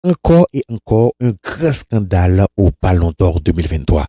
encore et encore un grand scandale au Ballon d'Or 2023.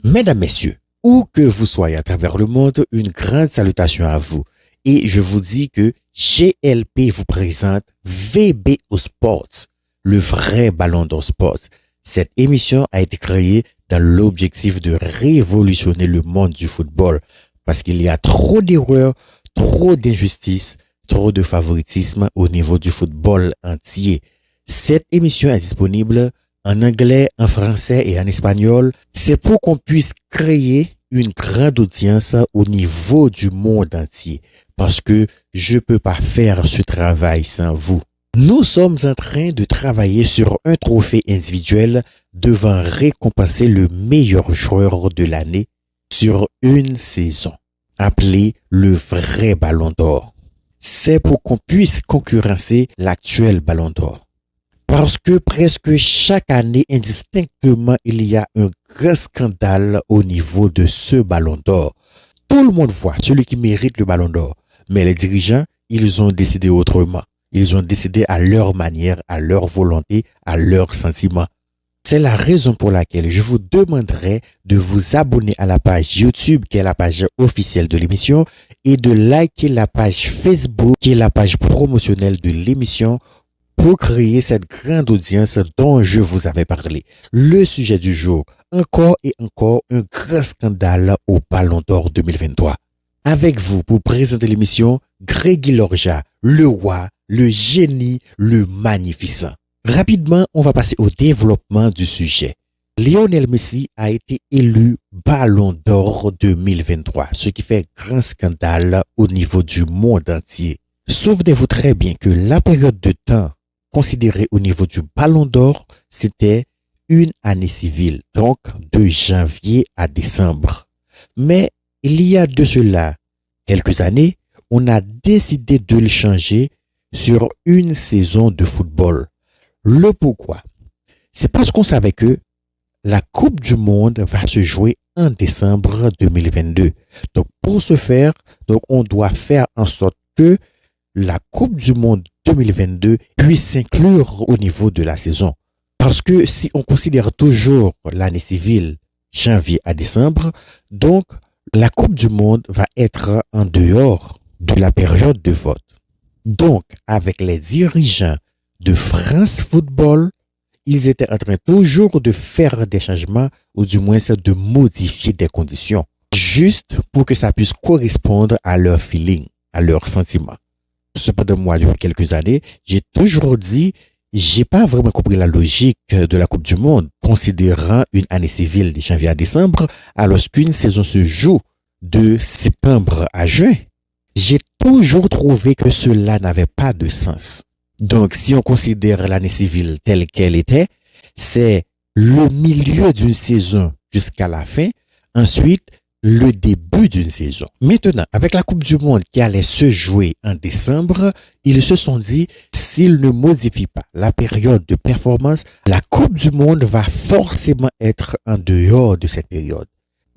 Mesdames, Messieurs, où que vous soyez à travers le monde, une grande salutation à vous. Et je vous dis que GLP vous présente VBO Sports, le vrai Ballon d'Or Sports. Cette émission a été créée dans l'objectif de révolutionner le monde du football parce qu'il y a trop d'erreurs, trop d'injustices, trop de favoritisme au niveau du football entier. Cette émission est disponible en anglais, en français et en espagnol. C'est pour qu'on puisse créer une grande audience au niveau du monde entier parce que je peux pas faire ce travail sans vous. Nous sommes en train de travailler sur un trophée individuel devant récompenser le meilleur joueur de l'année sur une saison, appelé le vrai Ballon d'Or. C'est pour qu'on puisse concurrencer l'actuel Ballon d'Or. Parce que presque chaque année, indistinctement, il y a un grand scandale au niveau de ce Ballon d'Or. Tout le monde voit celui qui mérite le Ballon d'Or. Mais les dirigeants, ils ont décidé autrement. Ils ont décidé à leur manière, à leur volonté, à leurs sentiments. C'est la raison pour laquelle je vous demanderai de vous abonner à la page YouTube qui est la page officielle de l'émission et de liker la page Facebook qui est la page promotionnelle de l'émission pour créer cette grande audience dont je vous avais parlé. Le sujet du jour, encore et encore un grand scandale au Ballon d'Or 2023. Avec vous pour présenter l'émission, Grégy Lorja, le roi, le génie, le magnificent. Rapidement, on va passer au développement du sujet. Lionel Messi a été élu Ballon d'Or 2023, ce qui fait grand scandale au niveau du monde entier. Souvenez-vous très bien que la période de temps considérée au niveau du Ballon d'Or, c'était une année civile, donc de janvier à décembre. Mais il y a de cela quelques années, on a décidé de le changer sur une saison de football. Le pourquoi? C'est parce qu'on savait que la Coupe du Monde va se jouer en décembre 2022. Donc, pour ce faire, on doit faire en sorte que la Coupe du Monde 2022 puisse s'inclure au niveau de la saison. Parce que si on considère toujours l'année civile, janvier à décembre, donc la Coupe du Monde va être en dehors de la période de vote. Donc, avec les dirigeants de France Football, ils étaient en train toujours de faire des changements ou du moins de modifier des conditions, juste pour que ça puisse correspondre à leur feeling, à leurs sentiments. Cependant, moi, depuis quelques années, j'ai toujours dit, j'ai pas vraiment compris la logique de la Coupe du Monde, considérant une année civile de janvier à décembre, alors qu'une saison se joue de septembre à juin. J'ai toujours trouvé que cela n'avait pas de sens. Donc, si on considère l'année civile telle qu'elle était, c'est le milieu d'une saison jusqu'à la fin, ensuite le début d'une saison. Maintenant, avec la Coupe du Monde qui allait se jouer en décembre, ils se sont dit, s'ils ne modifient pas la période de performance, la Coupe du Monde va forcément être en dehors de cette période.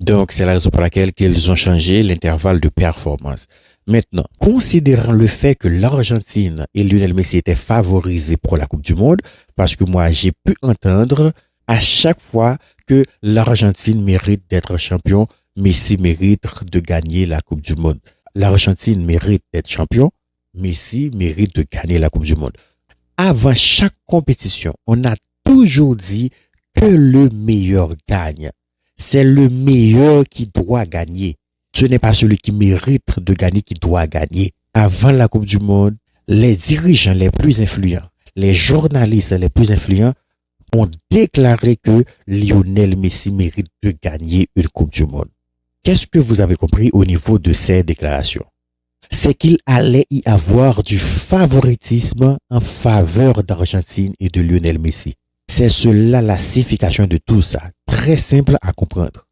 Donc, c'est la raison pour laquelle ils ont changé l'intervalle de performance. Maintenant, considérant le fait que l'Argentine et Lionel Messi étaient favorisés pour la Coupe du Monde, parce que moi, j'ai pu entendre à chaque fois que l'Argentine mérite d'être champion, Messi mérite de gagner la Coupe du Monde. L'Argentine mérite d'être champion, Messi mérite de gagner la Coupe du Monde. Avant chaque compétition, on a toujours dit que le meilleur gagne. C'est le meilleur qui doit gagner. Ce n'est pas celui qui mérite de gagner qui doit gagner. Avant la Coupe du Monde, les dirigeants les plus influents, les journalistes les plus influents ont déclaré que Lionel Messi mérite de gagner une Coupe du Monde. Qu'est-ce que vous avez compris au niveau de ces déclarations? C'est qu'il allait y avoir du favoritisme en faveur d'Argentine et de Lionel Messi. C'est cela la signification de tout ça. Très simple à comprendre.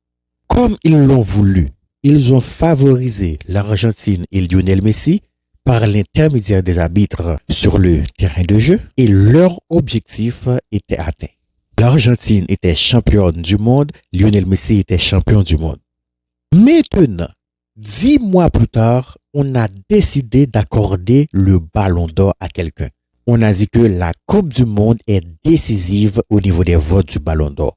Comme ils l'ont voulu, ils ont favorisé l'Argentine et Lionel Messi par l'intermédiaire des arbitres sur le terrain de jeu et leur objectif était atteint. L'Argentine était championne du monde, Lionel Messi était champion du monde. Maintenant, 10 mois plus tard, on a décidé d'accorder le Ballon d'Or à quelqu'un. On a dit que la Coupe du Monde est décisive au niveau des votes du Ballon d'Or.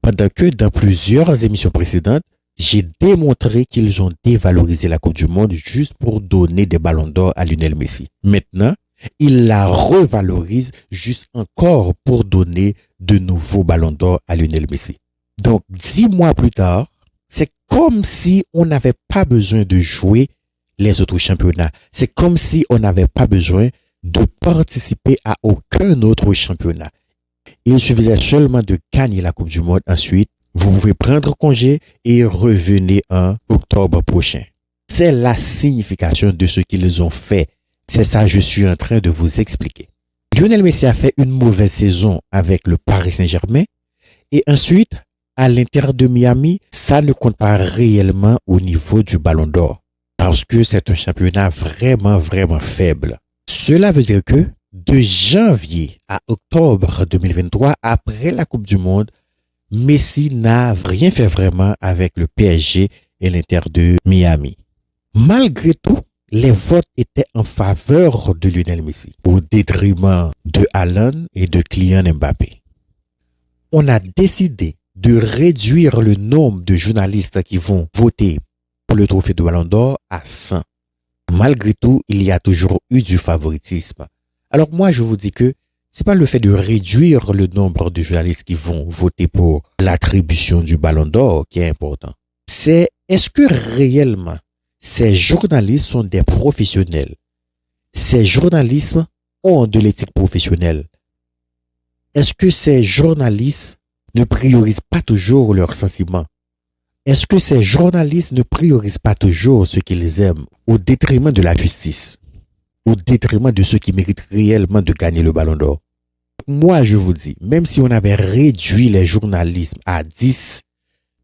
Pendant que dans plusieurs émissions précédentes, j'ai démontré qu'ils ont dévalorisé la Coupe du Monde juste pour donner des ballons d'or à Lionel Messi. Maintenant, ils la revalorisent juste encore pour donner de nouveaux ballons d'or à Lionel Messi. Donc, 10 mois plus tard, c'est comme si on n'avait pas besoin de jouer les autres championnats. C'est comme si on n'avait pas besoin de participer à aucun autre championnat. Il suffisait seulement de gagner la Coupe du Monde. Ensuite, vous pouvez prendre congé et revenez en octobre prochain. C'est la signification de ce qu'ils ont fait. C'est ça que je suis en train de vous expliquer. Lionel Messi a fait une mauvaise saison avec le Paris Saint-Germain et ensuite, à l'Inter de Miami, ça ne compte pas réellement au niveau du Ballon d'Or parce que c'est un championnat vraiment faible. Cela veut dire que de janvier à octobre 2023, après la Coupe du Monde, Messi n'a rien fait vraiment avec le PSG et l'Inter de Miami. Malgré tout, les votes étaient en faveur de Lionel Messi, au détriment de Haaland et de Kylian Mbappé. On a décidé de réduire le nombre de journalistes qui vont voter pour le trophée de Ballon d'Or à 100. Malgré tout, il y a toujours eu du favoritisme. Alors moi, je vous dis que c'est pas le fait de réduire le nombre de journalistes qui vont voter pour l'attribution du Ballon d'Or qui est important. C'est est-ce que réellement ces journalistes sont des professionnels? Ces journalistes ont de l'éthique professionnelle? Est-ce que ces journalistes ne priorisent pas toujours leurs sentiments? Est-ce que ces journalistes ne priorisent pas toujours ce qu'ils aiment au détriment de la justice, au détriment de ceux qui méritent réellement de gagner le Ballon d'Or? Moi, je vous dis, même si on avait réduit les journalistes à 10,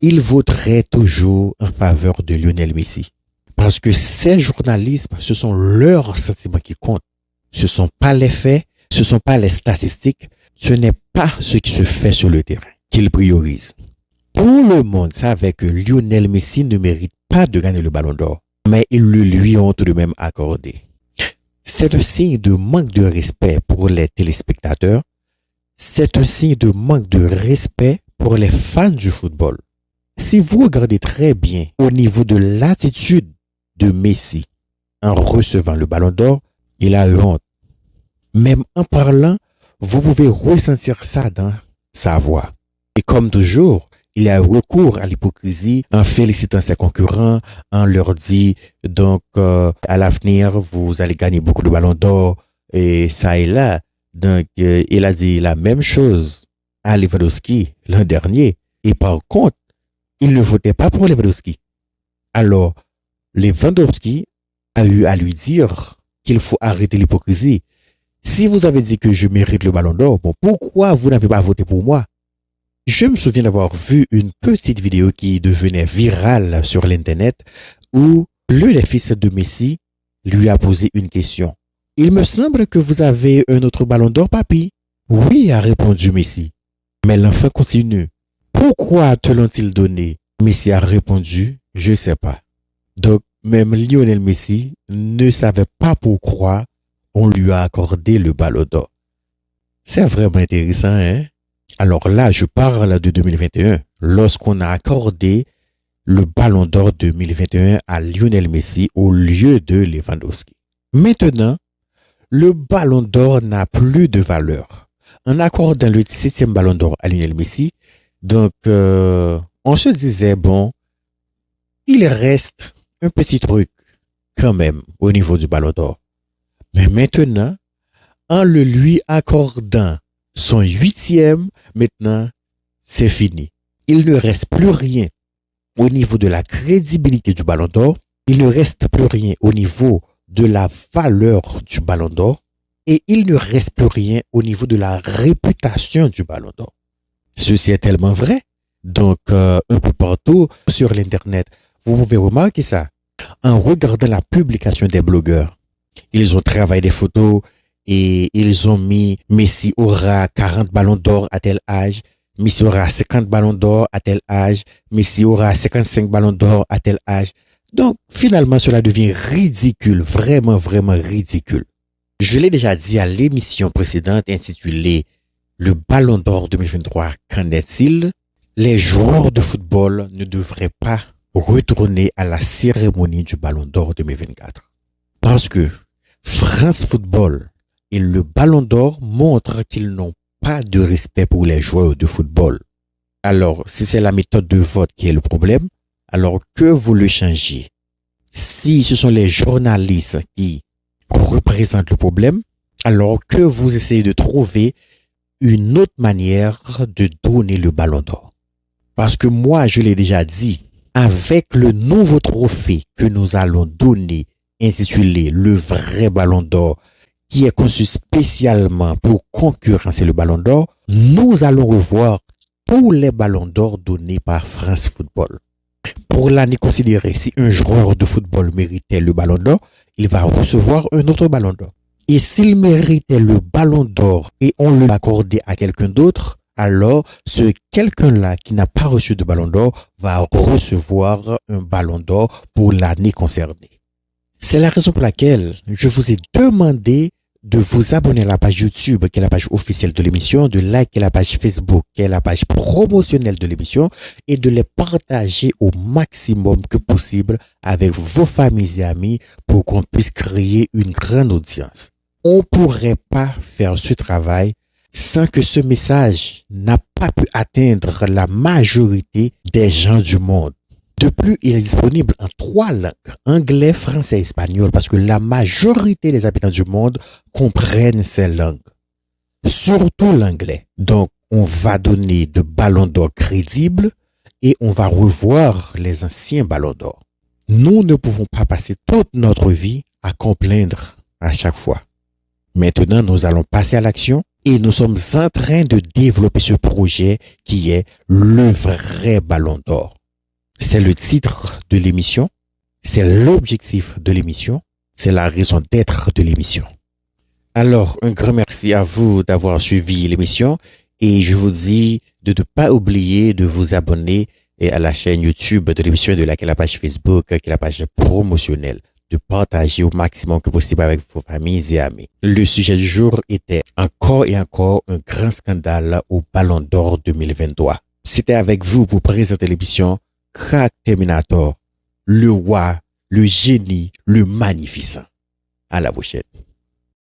ils voteraient toujours en faveur de Lionel Messi. Parce que ces journalistes, ce sont leurs sentiments qui comptent. Ce ne sont pas les faits, ce ne sont pas les statistiques, ce n'est pas ce qui se fait sur le terrain qu'ils priorisent. Tout le monde savait que Lionel Messi ne mérite pas de gagner le Ballon d'Or, mais ils le lui ont tout de même accordé. C'est un signe de manque de respect pour les téléspectateurs. C'est un signe de manque de respect pour les fans du football. Si vous regardez très bien au niveau de l'attitude de Messi en recevant le Ballon d'Or, il a eu honte. Même en parlant, vous pouvez ressentir ça dans sa voix. Et comme toujours, il a recours à l'hypocrisie en félicitant ses concurrents, en leur dit donc à l'avenir vous allez gagner beaucoup de ballons d'or et ça et là. Donc il a dit la même chose à Lewandowski l'an dernier et par contre il ne votait pas pour Lewandowski. Alors Lewandowski a eu à lui dire qu'il faut arrêter l'hypocrisie. Si vous avez dit que je mérite le ballon d'or, bon, pourquoi vous n'avez pas voté pour moi? Je me souviens d'avoir vu une petite vidéo qui devenait virale sur l'internet où l'un des fils de Messi lui a posé une question. Il me semble que vous avez un autre ballon d'or, papy. Oui, a répondu Messi. Mais l'enfant continue. Pourquoi te l'ont-ils donné? Messi a répondu, je ne sais pas. Donc, même Lionel Messi ne savait pas pourquoi on lui a accordé le ballon d'or. C'est vraiment intéressant, hein? Alors là, je parle de 2021, lorsqu'on a accordé le Ballon d'Or 2021 à Lionel Messi au lieu de Lewandowski. Maintenant, le Ballon d'Or n'a plus de valeur. En accordant le 7e Ballon d'Or à Lionel Messi, donc on se disait, bon, il reste un petit truc quand même au niveau du Ballon d'Or. Mais maintenant, en le lui accordant son 8e, maintenant, c'est fini. Il ne reste plus rien au niveau de la crédibilité du Ballon d'Or. Il ne reste plus rien au niveau de la valeur du Ballon d'Or. Et il ne reste plus rien au niveau de la réputation du Ballon d'Or. Ceci est tellement vrai. Donc, un peu partout sur l'Internet, vous pouvez remarquer ça. En regardant la publication des blogueurs, ils ont travaillé des photos, et ils ont mis Messi aura 40 ballons d'or à tel âge, Messi aura 50 ballons d'or à tel âge, Messi aura 55 ballons d'or à tel âge. Donc, finalement, cela devient ridicule, vraiment ridicule. Je l'ai déjà dit à l'émission précédente intitulée Le Ballon d'Or 2023, qu'en est-il? Les joueurs de football ne devraient pas retourner à la cérémonie du Ballon d'Or 2024. Parce que France Football et le Ballon d'Or montrent qu'ils n'ont pas de respect pour les joueurs de football. Alors, si c'est la méthode de vote qui est le problème, alors que vous le changiez. Si ce sont les journalistes qui représentent le problème, alors que vous essayez de trouver une autre manière de donner le Ballon d'Or. Parce que moi, je l'ai déjà dit, avec le nouveau trophée que nous allons donner, intitulé le vrai Ballon d'Or, qui est conçu spécialement pour concurrencer le Ballon d'Or, nous allons revoir tous les Ballons d'Or donnés par France Football. Pour l'année considérée, si un joueur de football méritait le Ballon d'Or, il va recevoir un autre Ballon d'Or. Et s'il méritait le Ballon d'Or et on le accordait à quelqu'un d'autre, alors ce quelqu'un-là qui n'a pas reçu de Ballon d'Or va recevoir un Ballon d'Or pour l'année concernée. C'est la raison pour laquelle je vous ai demandé de vous abonner à la page YouTube, qui est la page officielle de l'émission, de liker la page Facebook, qui est la page promotionnelle de l'émission, et de les partager au maximum que possible avec vos familles et amis pour qu'on puisse créer une grande audience. On ne pourrait pas faire ce travail sans que ce message n'a pas pu atteindre la majorité des gens du monde. De plus, il est disponible en 3 langues, anglais, français et espagnol, parce que la majorité des habitants du monde comprennent ces langues, surtout l'anglais. Donc, on va donner de ballons d'or crédibles et on va revoir les anciens ballons d'or. Nous ne pouvons pas passer toute notre vie à complaindre à chaque fois. Maintenant, nous allons passer à l'action et nous sommes en train de développer ce projet qui est le vrai Ballon d'Or. C'est le titre de l'émission, c'est l'objectif de l'émission, c'est la raison d'être de l'émission. Alors, un grand merci à vous d'avoir suivi l'émission et je vous dis de ne pas oublier de vous abonner à la chaîne YouTube de l'émission et de la page Facebook, qui est la page promotionnelle, de partager au maximum que possible avec vos familles et amis. Le sujet du jour était encore et encore un grand scandale au Ballon d'Or 2023. C'était avec vous pour présenter l'émission Crack Terminator, le roi, le génie, le magnificent. À la prochaine.